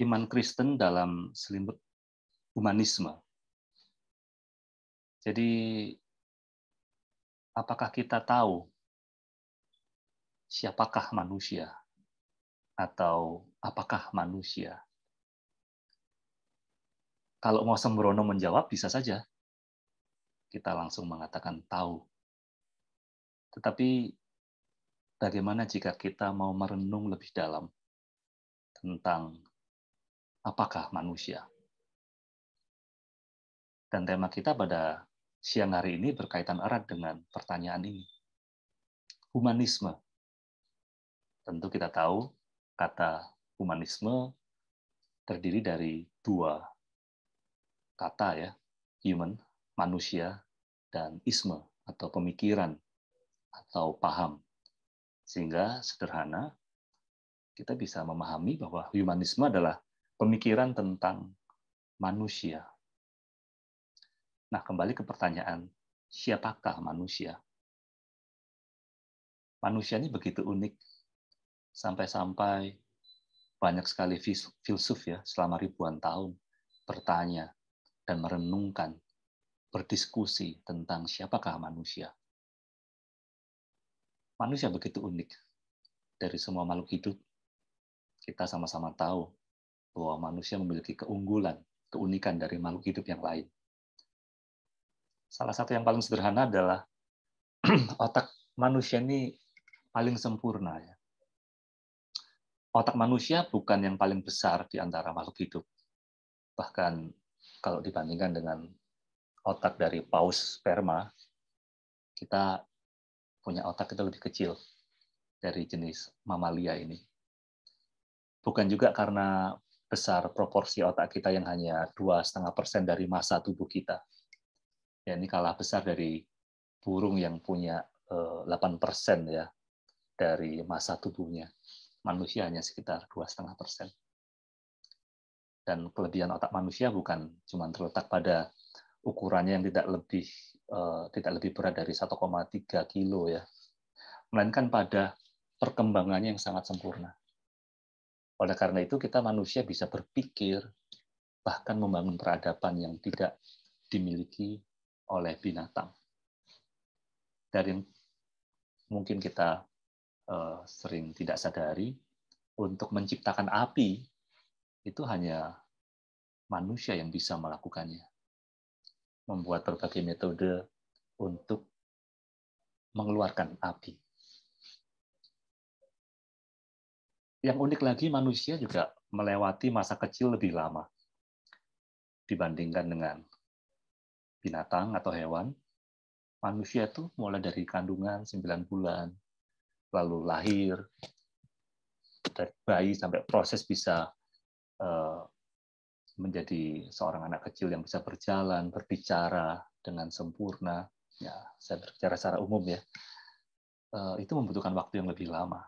iman Kristen dalam selimut humanisme. Jadi, apakah kita tahu siapakah manusia atau apakah manusia? Kalau mau sembrono menjawab, bisa saja kita langsung mengatakan tahu. Tetapi bagaimana jika kita mau merenung lebih dalam tentang apakah manusia? Dan tema kita pada siang hari ini berkaitan erat dengan pertanyaan ini. Humanisme. Tentu kita tahu kata humanisme terdiri dari dua kata ya, human, manusia, dan isme atau pemikiran atau paham. Sehingga sederhana kita bisa memahami bahwa humanisme adalah pemikiran tentang manusia. Nah, kembali ke pertanyaan, siapakah manusia? Manusia ini begitu unik, sampai-sampai banyak sekali filsuf ya selama ribuan tahun bertanya dan merenungkan, berdiskusi tentang siapakah manusia. Manusia begitu unik. Dari semua makhluk hidup, kita sama-sama tahu bahwa manusia memiliki keunggulan, keunikan dari makhluk hidup yang lain. Salah satu yang paling sederhana adalah otak manusia ini paling sempurna. Ya. Otak manusia bukan yang paling besar di antara makhluk hidup. Bahkan kalau dibandingkan dengan otak dari paus sperma, kita punya otak itu lebih kecil dari jenis mamalia ini. Bukan juga karena besar proporsi otak kita yang hanya 2,5% dari massa tubuh kita. Ya, ini kalah besar dari burung yang punya 8% ya dari massa tubuhnya. Manusia hanya sekitar 2,5%. Dan kelebihan otak manusia bukan cuma terletak pada ukurannya yang tidak lebih berat dari 1,3 kilo ya, melainkan pada perkembangannya yang sangat sempurna. Oleh karena itu kita manusia bisa berpikir, bahkan membangun peradaban yang tidak dimiliki oleh binatang. Dari yang mungkin kita sering tidak sadari, untuk menciptakan api, itu hanya manusia yang bisa melakukannya. Membuat berbagai metode untuk mengeluarkan api. Yang unik lagi, manusia juga melewati masa kecil lebih lama dibandingkan dengan binatang atau hewan. Manusia itu mulai dari kandungan 9 bulan, lalu lahir, dari bayi sampai proses bisa menjadi seorang anak kecil yang bisa berjalan, berbicara dengan sempurna. Ya, saya berbicara secara umum ya. Itu membutuhkan waktu yang lebih lama.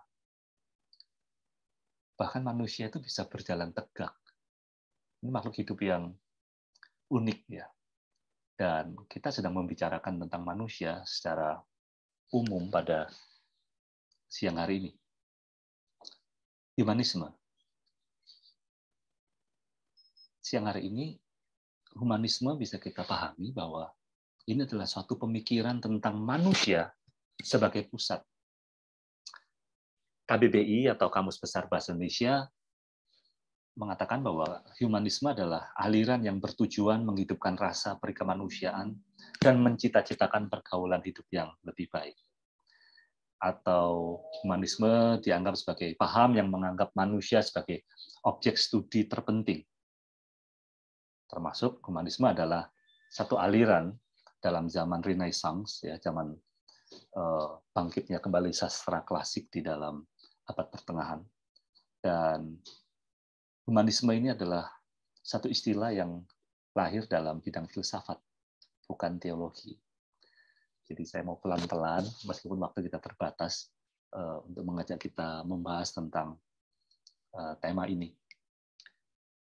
Bahkan manusia itu bisa berjalan tegak. Ini makhluk hidup yang unik ya. Dan kita sedang membicarakan tentang manusia secara umum pada siang hari ini. Humanisme. Siang hari ini, humanisme bisa kita pahami bahwa ini adalah suatu pemikiran tentang manusia sebagai pusat. KBBI atau Kamus Besar Bahasa Indonesia mengatakan bahwa humanisme adalah aliran yang bertujuan menghidupkan rasa perikemanusiaan dan mencita-citakan pergaulan hidup yang lebih baik. Atau humanisme dianggap sebagai paham yang menganggap manusia sebagai objek studi terpenting. Termasuk humanisme adalah satu aliran dalam zaman Renaissance, ya, zaman bangkitnya kembali sastra klasik di dalam abad pertengahan. Dan humanisme ini adalah satu istilah yang lahir dalam bidang filsafat, bukan teologi. Jadi saya mau pelan-pelan, meskipun waktu kita terbatas, untuk mengajak kita membahas tentang tema ini.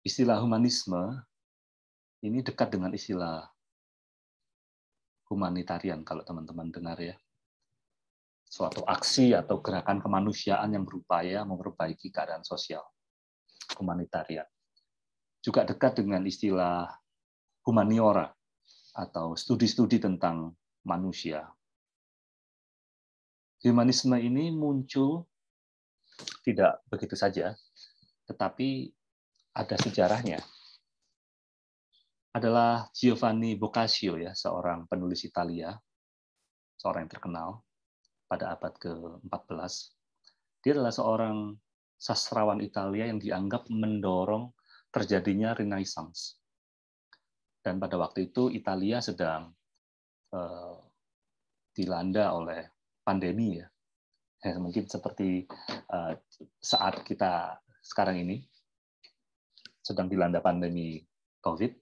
Istilah humanisme ini dekat dengan istilah humanitarian, kalau teman-teman dengar ya. Suatu aksi atau gerakan kemanusiaan yang berupaya memperbaiki keadaan sosial. Humanitarian. juga dekat dengan istilah humaniora atau studi-studi tentang manusia. Humanisme ini muncul tidak begitu saja, tetapi ada sejarahnya. Adalah Giovanni Boccaccio, ya, seorang penulis Italia, seorang yang terkenal pada abad ke-14. Dia adalah seorang sastrawan Italia yang dianggap mendorong terjadinya Renaissance. Dan pada waktu itu Italia sedang dilanda oleh pandemi, ya. Mungkin seperti saat kita sekarang ini sedang dilanda pandemi COVID.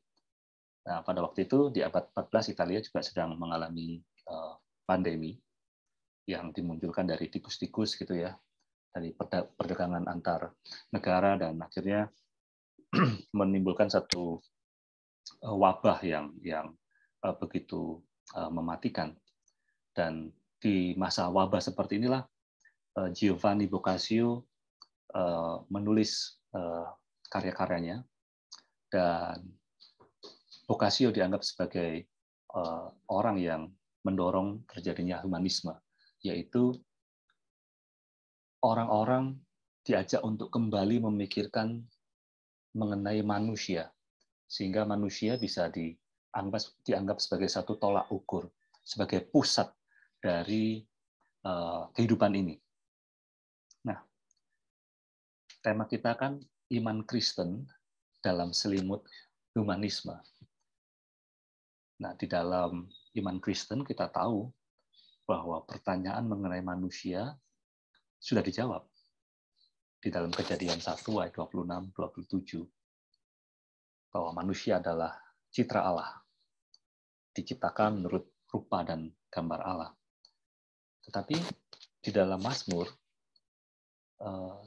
Nah, pada waktu itu di abad 14 Italia juga sedang mengalami pandemi yang dimunculkan dari tikus-tikus gitu ya, dari perdagangan antar negara, dan akhirnya menimbulkan satu wabah yang begitu mematikan. Dan di masa wabah seperti inilah Giovanni Boccaccio menulis karya-karyanya, dan Boccaccio dianggap sebagai orang yang mendorong terjadinya humanisme, yaitu orang-orang diajak untuk kembali memikirkan mengenai manusia, sehingga manusia bisa dianggap sebagai satu tolak ukur, sebagai pusat dari kehidupan ini. Nah, tema kita kan iman Kristen dalam selimut humanisme. Nah, di dalam iman Kristen kita tahu bahwa pertanyaan mengenai manusia sudah dijawab di dalam Kejadian 1 ayat 26-27, bahwa manusia adalah citra Allah, diciptakan menurut rupa dan gambar Allah. Tetapi di dalam Mazmur,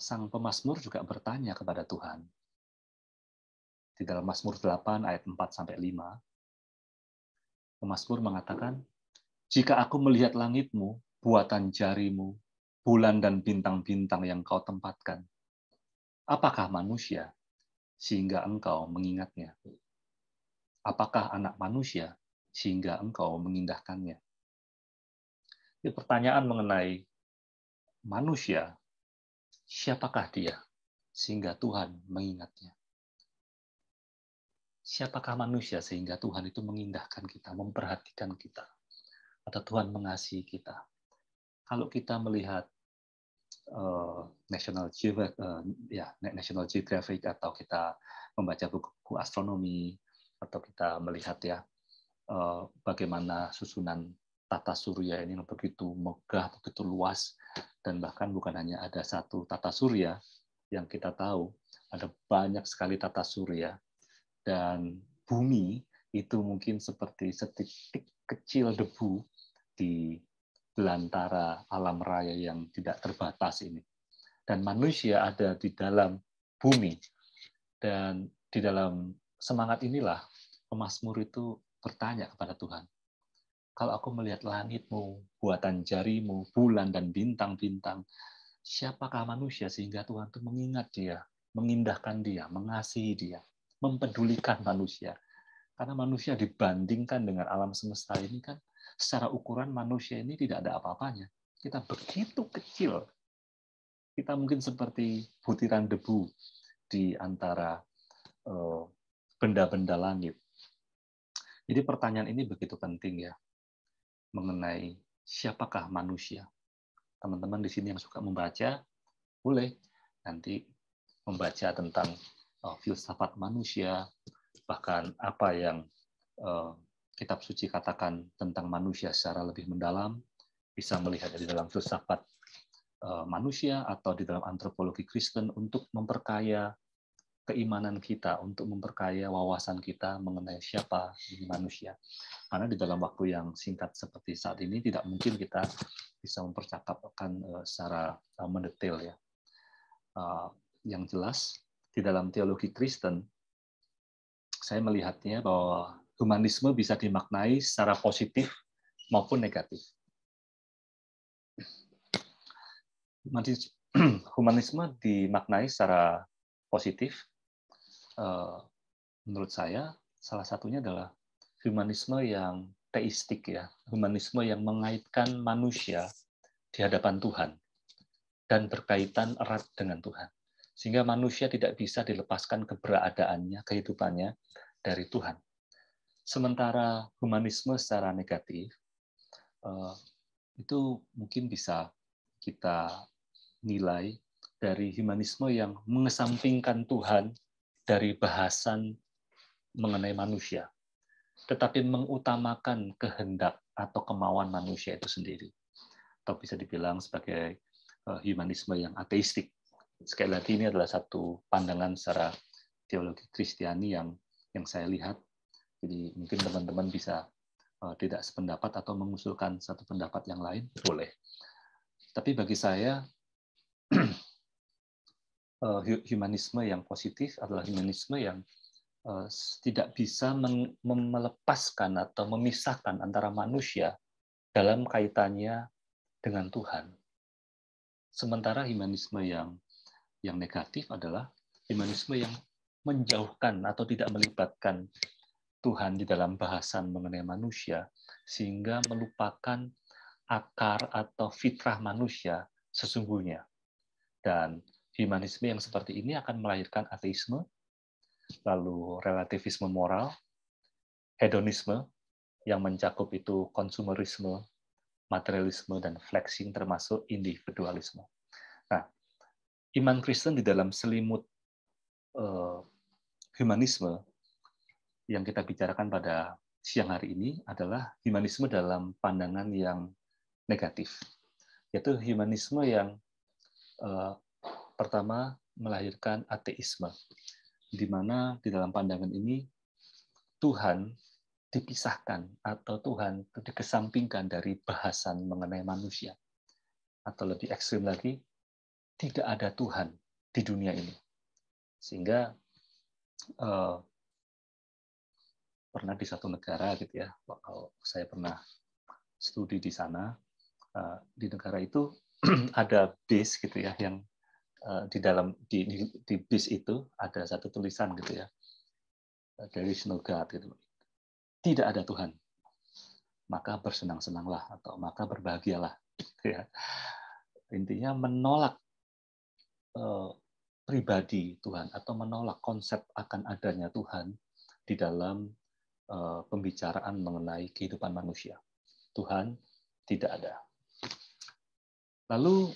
sang pemazmur juga bertanya kepada Tuhan. Di dalam Mazmur 8 ayat 4-5, pemazmur mengatakan, "Jika aku melihat langitmu, buatan jarimu, bulan dan bintang-bintang yang kau tempatkan, apakah manusia sehingga engkau mengingatnya? Apakah anak manusia sehingga engkau mengindahkannya?" Ini pertanyaan mengenai manusia, siapakah dia sehingga Tuhan mengingatnya? Siapakah manusia sehingga Tuhan itu mengindahkan kita, memperhatikan kita, atau Tuhan mengasihi kita? Kalau kita melihat National Geographic, atau kita membaca buku astronomi, atau kita melihat ya bagaimana susunan tata surya ini begitu megah, begitu luas, dan bahkan bukan hanya ada satu tata surya yang kita tahu, ada banyak sekali tata surya. Dan bumi itu mungkin seperti setitik kecil debu di belantara alam raya yang tidak terbatas ini. Dan manusia ada di dalam bumi. Dan di dalam semangat inilah pemazmur itu bertanya kepada Tuhan, kalau aku melihat langitmu, buatan jarimu, bulan dan bintang-bintang, siapakah manusia sehingga Tuhan itu mengingat dia, mengindahkan dia, mengasihi dia, mempedulikan manusia. Karena manusia dibandingkan dengan alam semesta ini kan, secara ukuran manusia ini tidak ada apa-apanya. Kita begitu kecil. Kita mungkin seperti butiran debu di antara benda-benda langit. Jadi pertanyaan ini begitu penting ya, mengenai siapakah manusia. Teman-teman di sini yang suka membaca, boleh nanti membaca tentang filsafat manusia, bahkan apa yang kitab suci katakan tentang manusia secara lebih mendalam, bisa melihat dari dalam filsafat manusia atau di dalam antropologi Kristen untuk memperkaya keimanan kita, untuk memperkaya wawasan kita mengenai siapa ini manusia. Karena di dalam waktu yang singkat seperti saat ini tidak mungkin kita bisa mempercakapkan secara mendetail ya. Yang jelas di dalam teologi Kristen, saya melihatnya bahwa humanisme bisa dimaknai secara positif maupun negatif. Humanisme dimaknai secara positif menurut saya salah satunya adalah humanisme yang teistik ya, humanisme yang mengaitkan manusia di hadapan Tuhan dan berkaitan erat dengan Tuhan. Sehingga manusia tidak bisa dilepaskan keberadaannya, kehidupannya dari Tuhan. Sementara humanisme secara negatif, itu mungkin bisa kita nilai dari humanisme yang mengesampingkan Tuhan dari bahasan mengenai manusia, tetapi mengutamakan kehendak atau kemauan manusia itu sendiri. Atau bisa dibilang sebagai humanisme yang ateistik. Sekali lagi ini adalah satu pandangan secara teologi Kristiani yang saya lihat. Jadi mungkin teman-teman bisa tidak sependapat atau mengusulkan satu pendapat yang lain, boleh. Tapi bagi saya humanisme yang positif adalah humanisme yang tidak bisa melepaskan atau memisahkan antara manusia dalam kaitannya dengan Tuhan. Sementara humanisme yang negatif adalah humanisme yang menjauhkan atau tidak melibatkan Tuhan di dalam bahasan mengenai manusia, sehingga melupakan akar atau fitrah manusia sesungguhnya. Dan humanisme yang seperti ini akan melahirkan ateisme, lalu relativisme moral, hedonisme yang mencakup itu konsumerisme, materialisme, dan flexing termasuk individualisme. Nah, iman Kristen di dalam selimut humanisme yang kita bicarakan pada siang hari ini adalah humanisme dalam pandangan yang negatif, yaitu humanisme yang pertama melahirkan ateisme, di mana di dalam pandangan ini Tuhan dipisahkan atau Tuhan dikesampingkan dari bahasan mengenai manusia. Atau lebih ekstrim lagi, tidak ada Tuhan di dunia ini. Sehingga pernah di satu negara gitu ya, saya pernah studi di sana, di negara itu ada bis gitu ya, yang di dalam di bis itu ada satu tulisan gitu ya, there is no God gitu. Tidak ada Tuhan, maka bersenang-senanglah atau maka berbahagialah. Ya. Intinya menolak pribadi Tuhan atau menolak konsep akan adanya Tuhan di dalam pembicaraan mengenai kehidupan manusia. Tuhan tidak ada. Lalu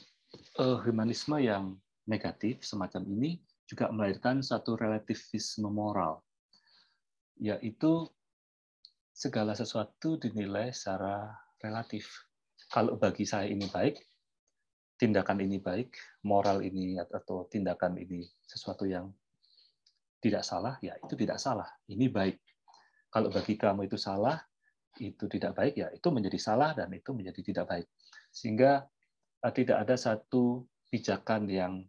humanisme yang negatif semacam ini juga melahirkan satu relativisme moral, yaitu segala sesuatu dinilai secara relatif. Kalau bagi saya ini baik, tindakan ini baik, moral ini atau tindakan ini sesuatu yang tidak salah, ya itu tidak salah, ini baik. Kalau bagi kamu itu salah, itu tidak baik, ya itu menjadi salah dan itu menjadi tidak baik. Sehingga tidak ada satu pijakan yang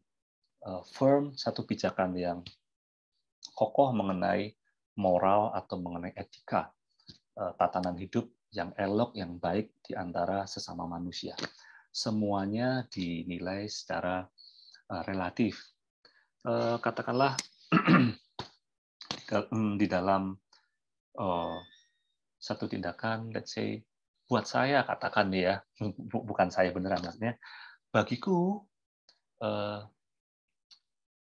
firm, satu pijakan yang kokoh mengenai moral atau mengenai etika, tatanan hidup yang elok, yang baik di antara sesama manusia. Semuanya dinilai secara relatif. Katakanlah di dalam satu tindakan, let's say, buat saya katakan ya, bukan saya beneran maksudnya, bagiku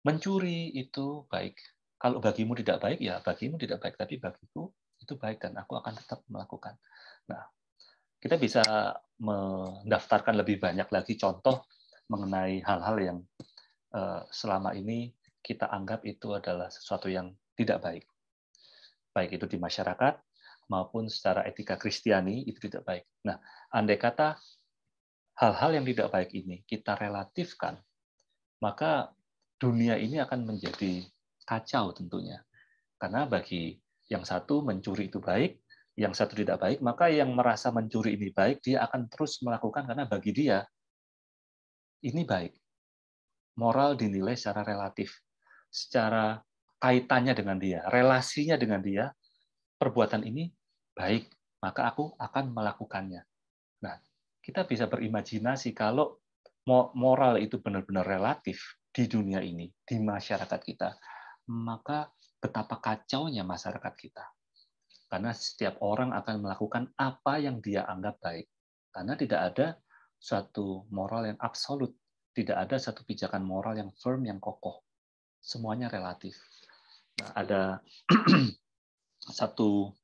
mencuri itu baik. Kalau bagimu tidak baik, ya bagimu tidak baik, tapi bagiku itu baik dan aku akan tetap melakukan. Nah, kita bisa mendaftarkan lebih banyak lagi contoh mengenai hal-hal yang selama ini kita anggap itu adalah sesuatu yang tidak baik. Baik itu di masyarakat maupun secara etika Kristiani itu tidak baik. Nah, andai kata hal-hal yang tidak baik ini kita relatifkan, maka dunia ini akan menjadi kacau tentunya. Karena bagi yang satu mencuri itu baik, yang satu tidak baik, maka yang merasa mencuri ini baik, dia akan terus melakukan karena bagi dia ini baik. Moral dinilai secara relatif, secara kaitannya dengan dia, relasinya dengan dia, perbuatan ini baik, maka aku akan melakukannya. Nah, kita bisa berimajinasi kalau moral itu benar-benar relatif di dunia ini, di masyarakat kita, maka betapa kacaunya masyarakat kita. Karena setiap orang akan melakukan apa yang dia anggap baik. Karena tidak ada suatu moral yang absolut. Tidak ada satu pijakan moral yang firm, yang kokoh. Semuanya relatif. Nah, ada satu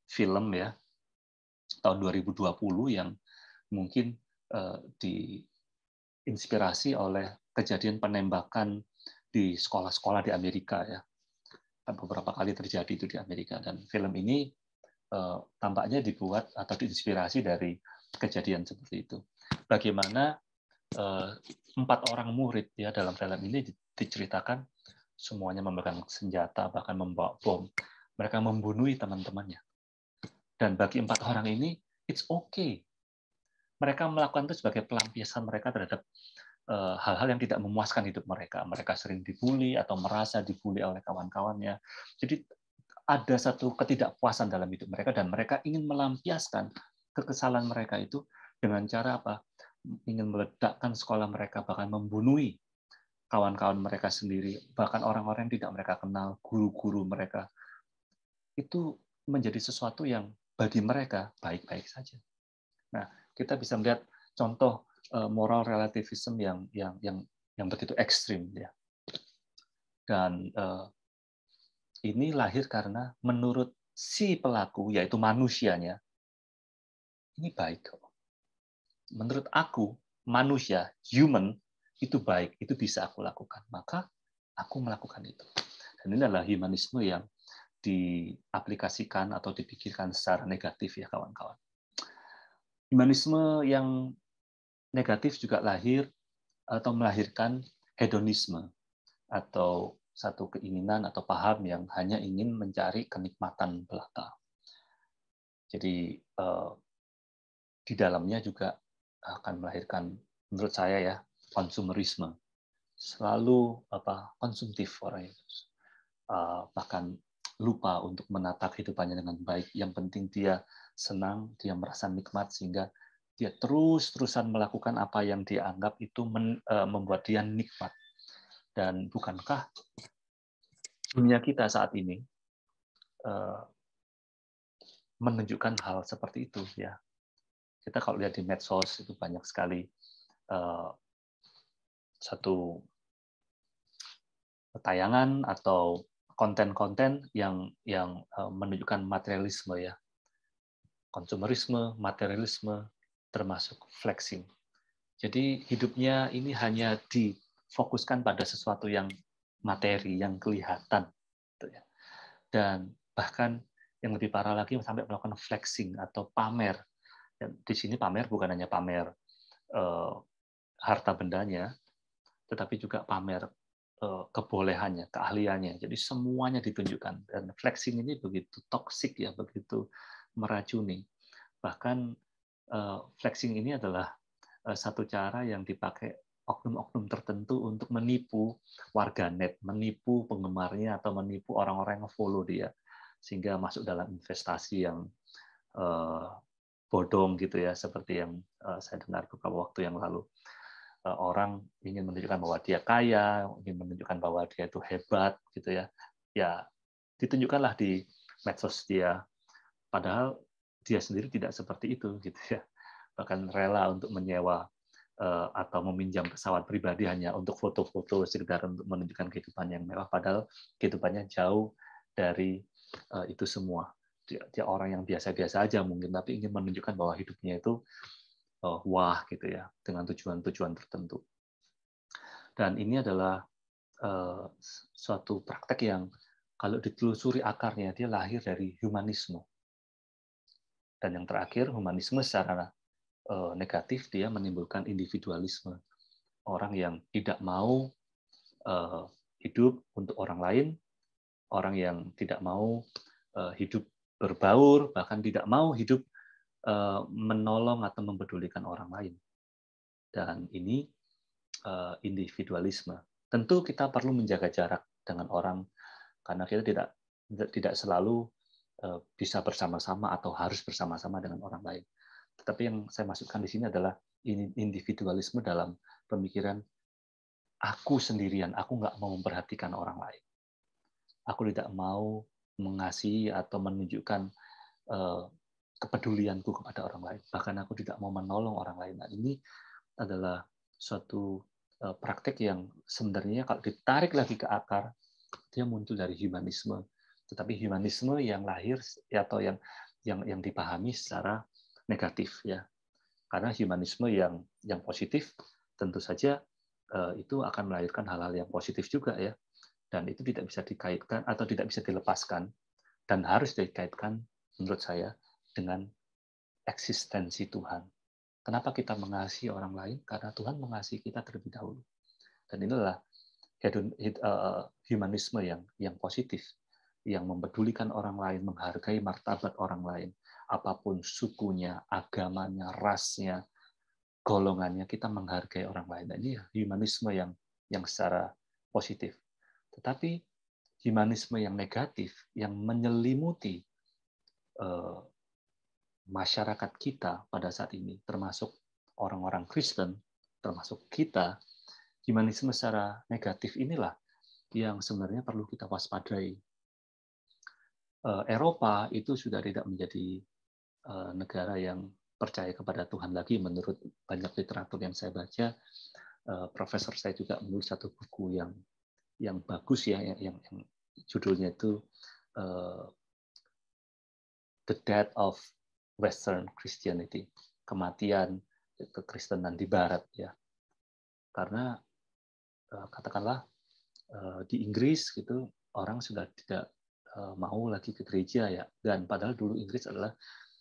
film ya, tahun 2020 yang mungkin diinspirasi oleh kejadian penembakan di sekolah-sekolah di Amerika ya. Beberapa kali terjadi itu di Amerika, dan film ini tampaknya dibuat atau diinspirasi dari kejadian seperti itu. Bagaimana 4 orang murid ya dalam film ini diceritakan semuanya memegang senjata, bahkan membawa bom. Mereka membunuh teman-temannya. Dan bagi 4 orang ini, it's okay. Mereka melakukan itu sebagai pelampiasan mereka terhadap hal-hal yang tidak memuaskan hidup mereka. Mereka sering dibully atau merasa dibully oleh kawan-kawannya. Jadi ada satu ketidakpuasan dalam hidup mereka, dan mereka ingin melampiaskan kekesalan mereka itu dengan cara apa? Ingin meledakkan sekolah mereka, bahkan membunuh kawan-kawan mereka sendiri, bahkan orang-orang yang tidak mereka kenal, guru-guru mereka. Itu menjadi sesuatu yang bagi mereka baik-baik saja. Nah, kita bisa melihat contoh moral relativism yang begitu ekstrim ya. Dan ini lahir karena menurut si pelaku, yaitu manusianya, ini baik. Menurut aku, manusia, human, itu baik, itu bisa aku lakukan. Maka aku melakukan itu. Dan ini adalah humanisme yang diaplikasikan atau dipikirkan secara negatif ya kawan-kawan. Humanisme yang negatif juga lahir atau melahirkan hedonisme, atau satu keinginan atau paham yang hanya ingin mencari kenikmatan belaka. Jadi di dalamnya juga akan melahirkan, menurut saya ya, konsumerisme. Selalu konsumtif orang itu. Bahkan lupa untuk menata kehidupannya dengan baik. Yang penting dia senang, dia merasa nikmat, sehingga dia terus-terusan melakukan apa yang dia anggap itu membuat dia nikmat. Dan bukankah dunia kita saat ini menunjukkan hal seperti itu ya? Kita kalau lihat di medsos itu banyak sekali satu tayangan atau konten-konten yang menunjukkan materialisme ya, konsumerisme, materialisme, termasuk flexing. Jadi hidupnya ini hanya difokuskan pada sesuatu yang materi, yang kelihatan, dan bahkan yang lebih parah lagi sampai melakukan flexing atau pamer. Dan di sini pamer bukan hanya pamer harta bendanya, tetapi juga pamer kebolehannya, keahliannya. Jadi semuanya ditunjukkan. Dan flexing ini begitu toksik ya, begitu meracuni. Bahkan flexing ini adalah satu cara yang dipakai oknum-oknum tertentu untuk menipu warganet, menipu penggemarnya, atau menipu orang-orang yang follow dia, sehingga masuk dalam investasi yang bodong gitu ya, seperti yang saya dengar beberapa waktu yang lalu. Orang ingin menunjukkan bahwa dia kaya, ingin menunjukkan bahwa dia itu hebat, gitu ya. Ya, ditunjukkanlah di medsos dia. Padahal dia sendiri tidak seperti itu, gitu ya. Bahkan rela untuk menyewa atau meminjam pesawat pribadi hanya untuk foto-foto, sekedar untuk menunjukkan kehidupan yang mewah. Padahal kehidupannya jauh dari itu semua. Dia orang yang biasa-biasa aja mungkin, tapi ingin menunjukkan bahwa hidupnya itu wah gitu ya, dengan tujuan-tujuan tertentu. Dan ini adalah suatu praktek yang kalau ditelusuri akarnya, dia lahir dari humanisme. Dan yang terakhir, humanisme secara negatif, dia menimbulkan individualisme. Orang yang tidak mau hidup untuk orang lain, orang yang tidak mau hidup berbaur, bahkan tidak mau hidup menolong atau mempedulikan orang lain. Dan ini individualisme. Tentu kita perlu menjaga jarak dengan orang, karena kita tidak selalu bisa bersama-sama atau harus bersama-sama dengan orang lain. Tetapi yang saya masukkan di sini adalah individualisme dalam pemikiran aku sendirian, aku nggak mau memperhatikan orang lain. Aku tidak mau mengasihi atau menunjukkan kepedulianku kepada orang lain. Bahkan aku tidak mau menolong orang lain. Nah, ini adalah suatu praktek yang sebenarnya kalau ditarik lagi ke akar, dia muncul dari humanisme. Tetapi humanisme yang lahir atau yang dipahami secara negatif, ya. Karena humanisme yang positif tentu saja itu akan melahirkan hal-hal yang positif juga, ya. Dan itu tidak bisa dikaitkan atau tidak bisa dilepaskan dan harus dikaitkan menurut saya dengan eksistensi Tuhan. Kenapa kita mengasihi orang lain? Karena Tuhan mengasihi kita terlebih dahulu. Dan inilah humanisme yang positif, yang mempedulikan orang lain, menghargai martabat orang lain, apapun sukunya, agamanya, rasnya, golongannya, kita menghargai orang lain. Dan ini humanisme yang secara positif. Tetapi humanisme yang negatif, yang menyelimuti masyarakat kita pada saat ini, termasuk orang-orang Kristen, termasuk kita, humanisme secara negatif inilah yang sebenarnya perlu kita waspadai. Eropa itu sudah tidak menjadi negara yang percaya kepada Tuhan lagi menurut banyak literatur yang saya baca. Profesor saya juga menulis satu buku yang bagus, ya, yang judulnya itu The Death of Western Christianity, kematian kekristenan di Barat, ya. Karena katakanlah di Inggris gitu orang sudah tidak mau lagi ke gereja, ya, dan padahal dulu Inggris adalah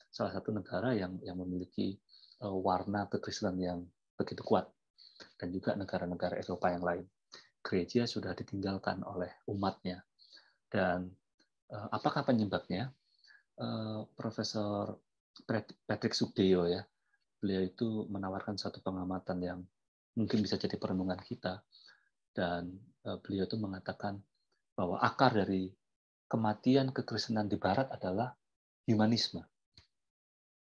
salah satu negara yang memiliki warna kekristenan yang begitu kuat, dan juga negara-negara Eropa yang lain. Gereja sudah ditinggalkan oleh umatnya, dan apakah penyebabnya? Profesor Patrick Sugdeo, ya, beliau itu menawarkan satu pengamatan yang mungkin bisa jadi perenungan kita, dan beliau itu mengatakan bahwa akar dari kematian kekristenan di Barat adalah humanisme.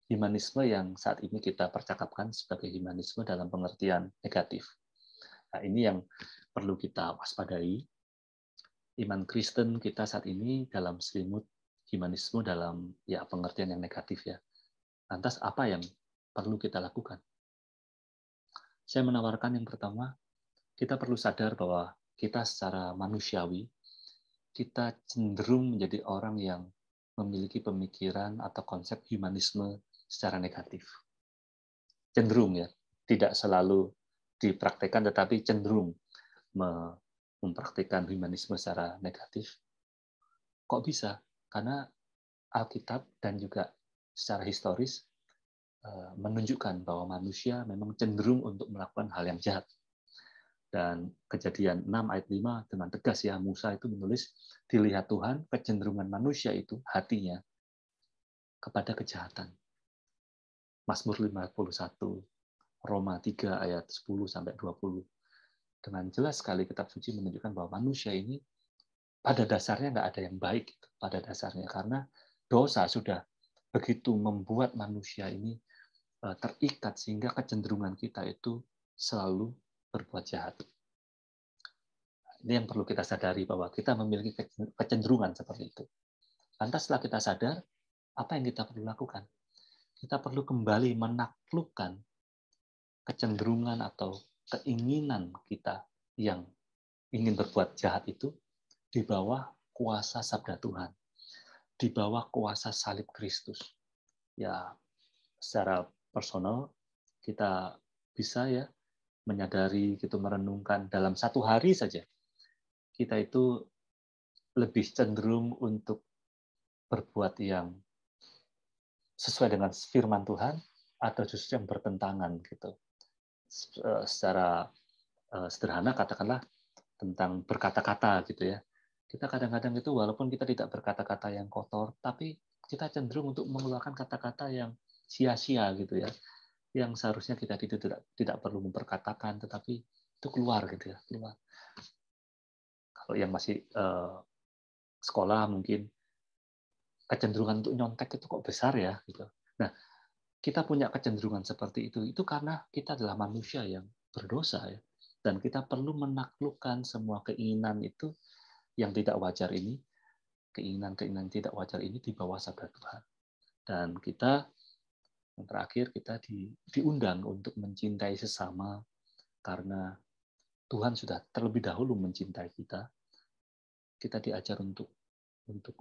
Humanisme yang saat ini kita percakapkan sebagai humanisme dalam pengertian negatif. Nah, ini yang perlu kita waspadai. Iman Kristen kita saat ini dalam selimut humanisme dalam pengertian yang negatif, ya. Lantas apa yang perlu kita lakukan? Saya menawarkan yang pertama, kita perlu sadar bahwa kita secara manusiawi, kita cenderung menjadi orang yang memiliki pemikiran atau konsep humanisme secara negatif. Cenderung, ya, tidak selalu dipraktekkan, tetapi cenderung mempraktikkan humanisme secara negatif. Kok bisa? Karena Alkitab dan juga secara historis menunjukkan bahwa manusia memang cenderung untuk melakukan hal yang jahat. Dan Kejadian 6 ayat 5 dengan tegas, ya, Musa itu menulis, dilihat Tuhan kecenderungan manusia itu hatinya kepada kejahatan. Mazmur 51, Roma 3 ayat 10 sampai 20. Dengan jelas sekali kitab suci menunjukkan bahwa manusia ini pada dasarnya nggak ada yang baik, pada dasarnya, karena dosa sudah begitu membuat manusia ini terikat sehingga kecenderungan kita itu selalu berbuat jahat. Ini yang perlu kita sadari, bahwa kita memiliki kecenderungan seperti itu. Lantas setelah kita sadar, apa yang kita perlu lakukan? Kita perlu kembali menaklukkan kecenderungan atau keinginan kita yang ingin berbuat jahat itu di bawah kuasa sabda Tuhan, di bawah kuasa salib Kristus. Ya, secara personal kita bisa, ya, menyadari gitu, merenungkan dalam satu hari saja kita itu lebih cenderung untuk berbuat yang sesuai dengan firman Tuhan atau justru yang bertentangan gitu. Secara sederhana katakanlah tentang berkata-kata gitu, ya. Kita kadang-kadang itu walaupun kita tidak berkata-kata yang kotor, tapi kita cenderung untuk mengeluarkan kata-kata yang sia-sia gitu, ya. Yang seharusnya kita tidak perlu memperkatakan, tetapi itu keluar gitu, ya, keluar. Kalau yang masih sekolah mungkin kecenderungan untuk nyontek itu kok besar, ya, gitu. Nah, kita punya kecenderungan seperti itu karena kita adalah manusia yang berdosa, ya. Dan kita perlu menaklukkan semua keinginan itu yang tidak wajar ini keinginan-keinginan tidak wajar ini dibawa sabda Tuhan. Dan kita, yang terakhir, kita diundang untuk mencintai sesama karena Tuhan sudah terlebih dahulu mencintai kita. Kita diajar untuk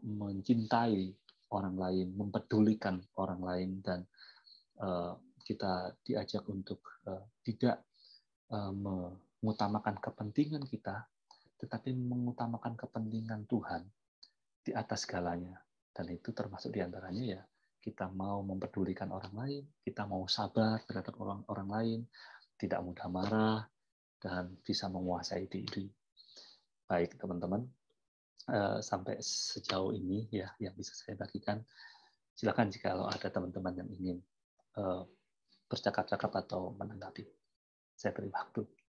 mencintai orang lain, mempedulikan orang lain, dan kita diajak untuk tidak mengutamakan kepentingan kita, tetapi mengutamakan kepentingan Tuhan di atas segalanya. Dan itu termasuk diantaranya ya, kita mau mempedulikan orang lain, kita mau sabar terhadap orang lain, tidak mudah marah, dan bisa menguasai diri. Baik teman-teman, sampai sejauh ini ya yang bisa saya bagikan. Silakan jika ada teman-teman yang ingin bercakap-cakap atau menanggapi. Saya beri waktu.